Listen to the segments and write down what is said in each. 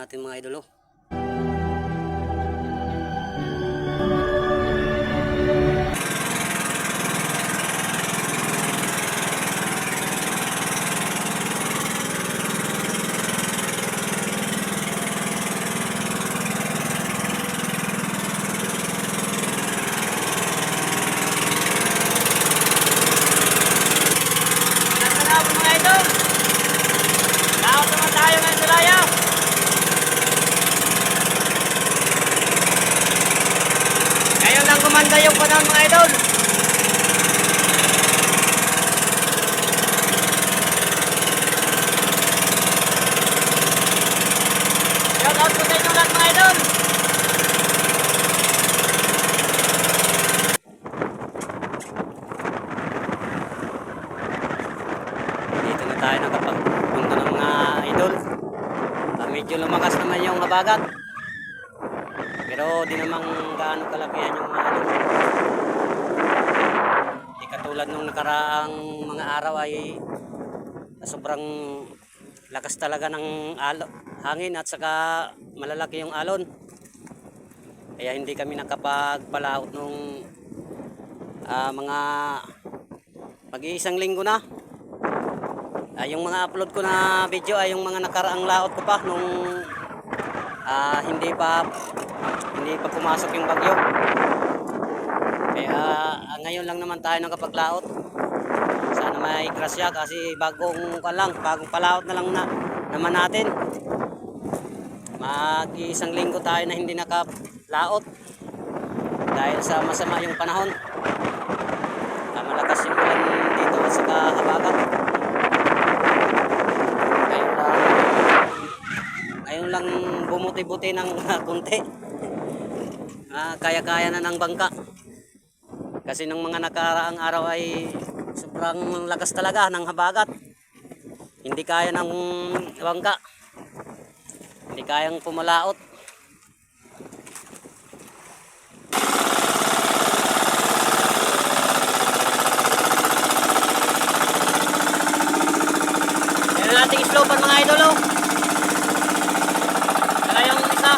natin mga idol. Oh. Gumanda yung panahon mga idol. Shout out po sa inyo lahat mga idol. Dito na tayo nakapagpunta ng mga idol. Medyo lumakas naman yung habagat. Pero di namang gaano kalakihan yung mga ano. Di katulad nung nakaraang mga araw ay sobrang lakas talaga ng hangin at saka malalaki yung alon. Kaya hindi kami nakapagpalaot nung mga mag-iisang linggo na. Yung mga upload ko na video ay yung mga nakaraang laot ko pa nung hindi pa pumasok yung bagyo. Kaya ngayon lang naman tayo nakapaglaot. Sana may grasya kasi bagong palaot na lang naman natin. Mag-iisang linggo tayo na hindi nakalaot dahil sa masama yung panahon. Malakas yung ulan dito sa habagat. Ngayon lang bumuti-buti ng kunti. Kaya-kaya na ng bangka. Kasi nung mga nakaraang araw ay sobrang lakas talaga ng habagat. Hindi kaya ng bangka. Hindi kayang pumalaot. Yan ang ating slopan mga idol. Saka yung isa.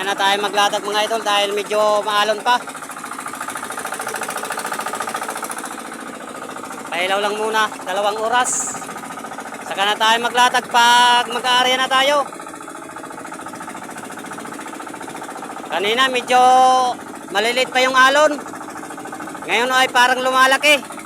Na tayo maglatag mga idol dahil medyo maalon pa. Pailaw lang muna, 2 oras. Saka na tayo maglatag pag mag-aarya na tayo. Kanina medyo malilit pa yung alon. Ngayon ay parang lumalaki.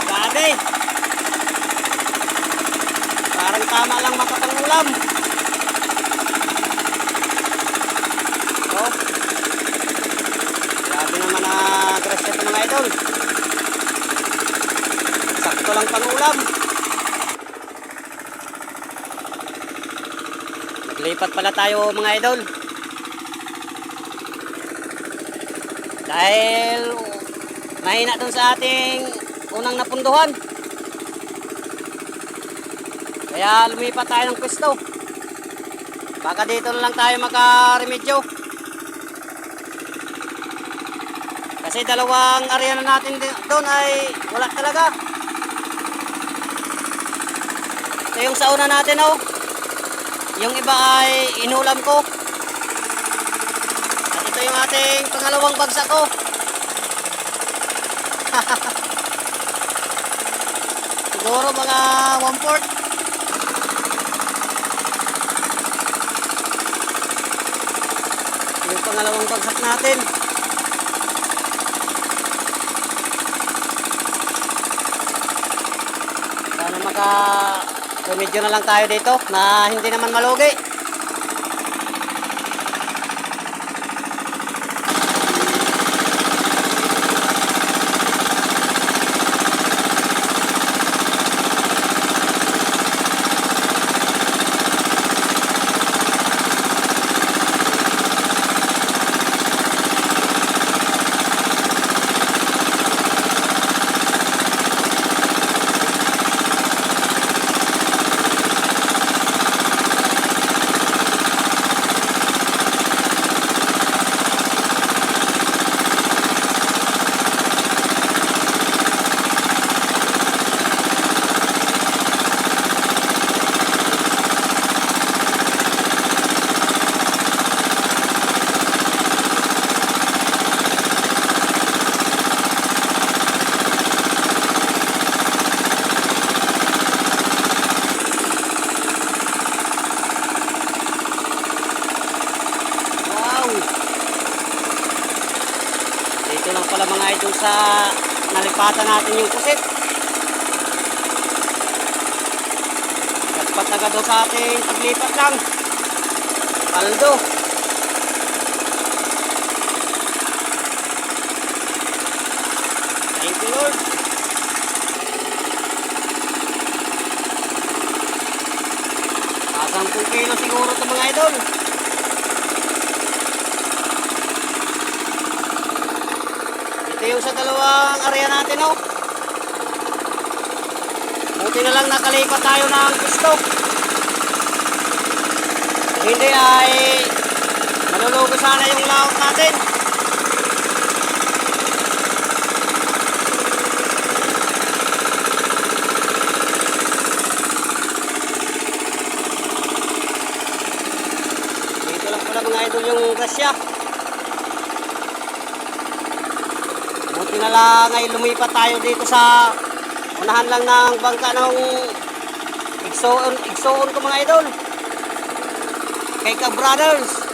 Grabe. Parang tama lang makapangulam. Oh. Grabe naman na grasya ito mga idol. Sakto lang pangulam. Naglipat pala tayo mga idol. Dahil mahina dun sa ating unang napunduhan. Kaya lumipat tayo ng pwesto. Baka dito na lang tayo makaremedyo. Kasi 2 area na natin doon ay wala talaga. Ito yung sa una natin oh. Yung iba ay inulam ko. At ito yung ating pangalawang bagsak ko. Siguro mga 1/4. Yung pangalawang bagsak natin. Sana remedyo na lang tayo dito na hindi naman malugi. Dito lang pala mga idol sa nalipatan natin yung kusit. Nagpat agad daw sa ating paglipat lang. Paldo. Thank you Lord. Kasang 10 kilo siguro ito mga idol. Ito yung sa dalawang area natin, oh. Buti na lang nakalipat tayo ng gusto. Kung hindi ay malulugo sana yung laot natin. Dito lang pala mga idol yung grasya. Buti na lang ay lumipat tayo dito sa unahan lang ng bangka ng Igsoon ko mga idol. Kay Ka Brothers.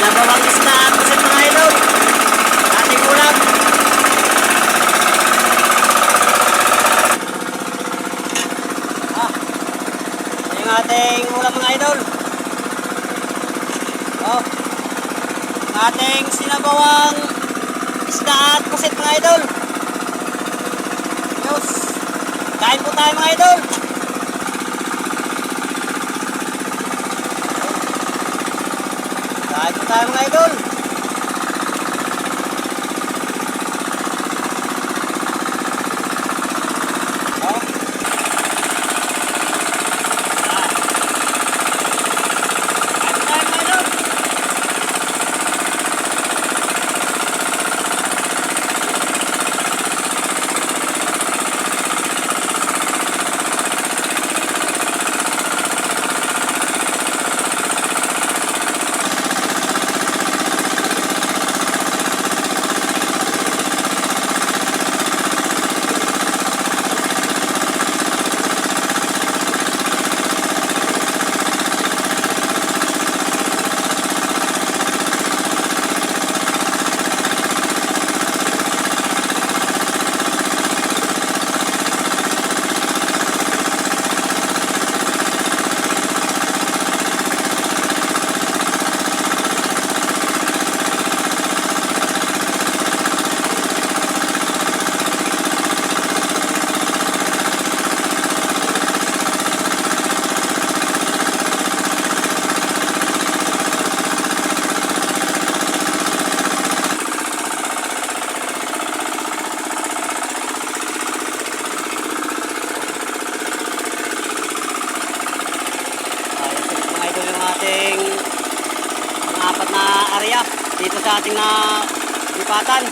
Nabawang isda at pusit mga idol. Ating ulam. Ito yung ating ulam mga idol. Oh, ating sinabawang isda at pusit mga idol. Diyos. Kain po tayo mga idol. Kain po tayo mga idol. Oh. Kain po tayo mga idol. ating apat na area dito sa ating na lipatan.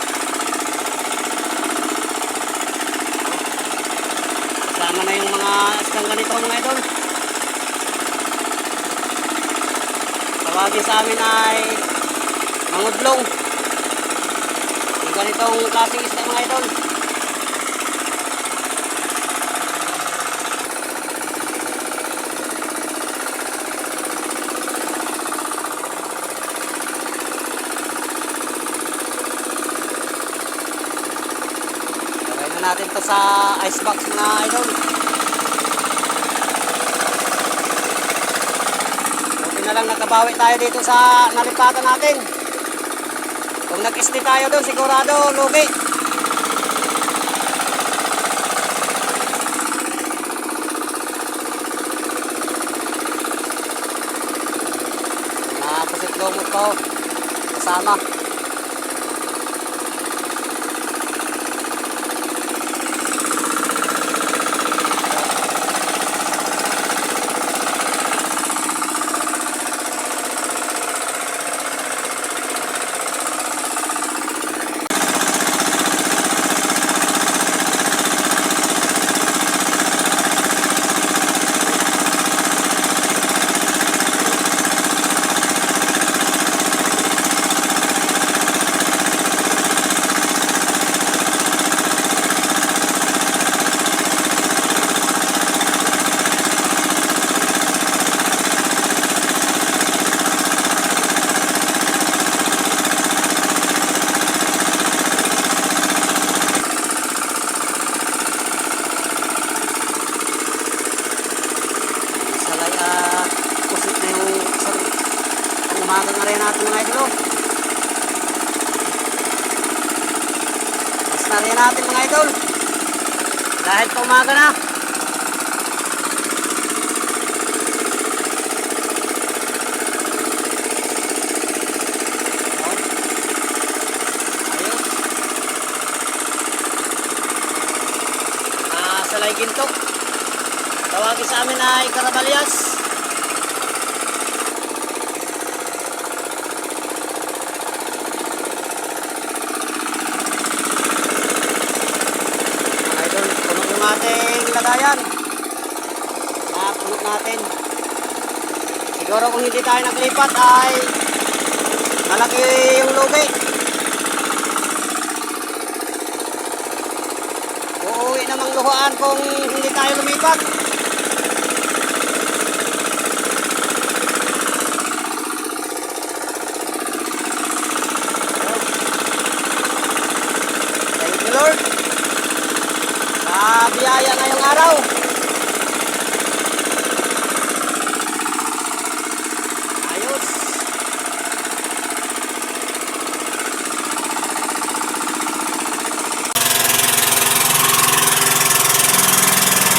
Kasama na yung mga isdang ganito mga idol. Tawagin sa amin ay mangudlong. Yung ganitong klaseng isda mga idol. Natin to sa icebox mga idol. Buti na lang nakabawi tayo dito sa nalipatan natin. Kung nag-stay tayo doon sigurado lugi. Pusit lumot ko kasama. Umaga na rin natin mga idol. Mas na rin natin mga idol. Dahil pa umaga na. Ayos. Salay gintok. Tawagin sa amin ay Karabalyas. Ating lagayan puno natin. Siguro kung hindi tayo naglipat ay malaki yung lugi. Uuwi namang luhaan kung hindi tayo lumipat. Thank you Lord. Biyaya ngayong araw. Ayos.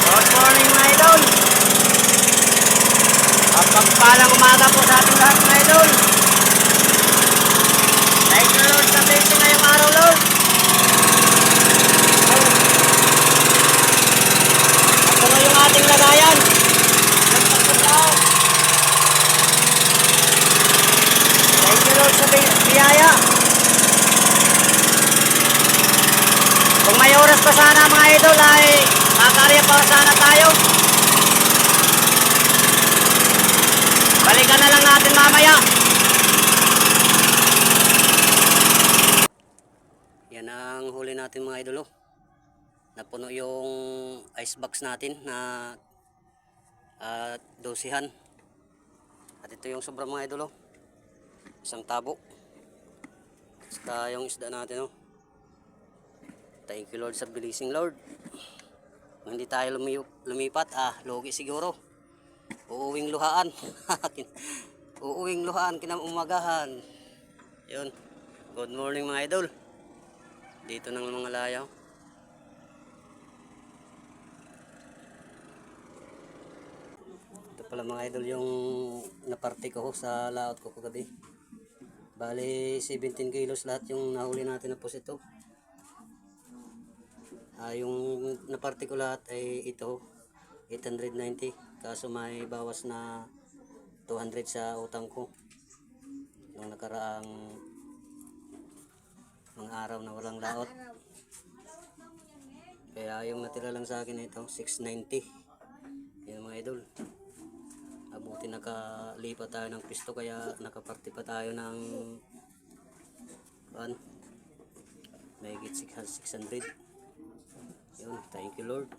Good morning mga idol. Pagpalang umaga po sa ating lahat mga idol. Thank you Lord sa blessing ngayong araw Lord. Ating lagayan. Thank you Lord sa biyaya. Kung may oras pa sana mga idol ay makarya pa sana tayo. Balikan na lang natin mamaya. Yan ang huli natin mga idol. Napuno yung icebox natin na dosihan. At ito yung sobrang mga idol. Isang tabo. Basta yung isda natin. Thank you Lord sa blessing Lord. Kung hindi tayo lumipat, lugi siguro. Uuwing luhaan. Uuwing luhaan kinaumagahan. Yun. Good morning mga idol. Dito ng mga layaw. Pala mga idol yung naparte ko sa laot ko kagabi. Bali 17 kilos lahat yung nahuli natin na pusito. Yung naparte ko lahat ay ito 890 kaso may bawas na 200 sa utang ko nung nakaraang mga araw na walang laot. Kaya yung natira lang sa akin ito 690. Yan mga idol, abuti nakalipat tayo ng pisto, kaya nakaparte pa tayo ng may higit 600. Yun, thank you Lord.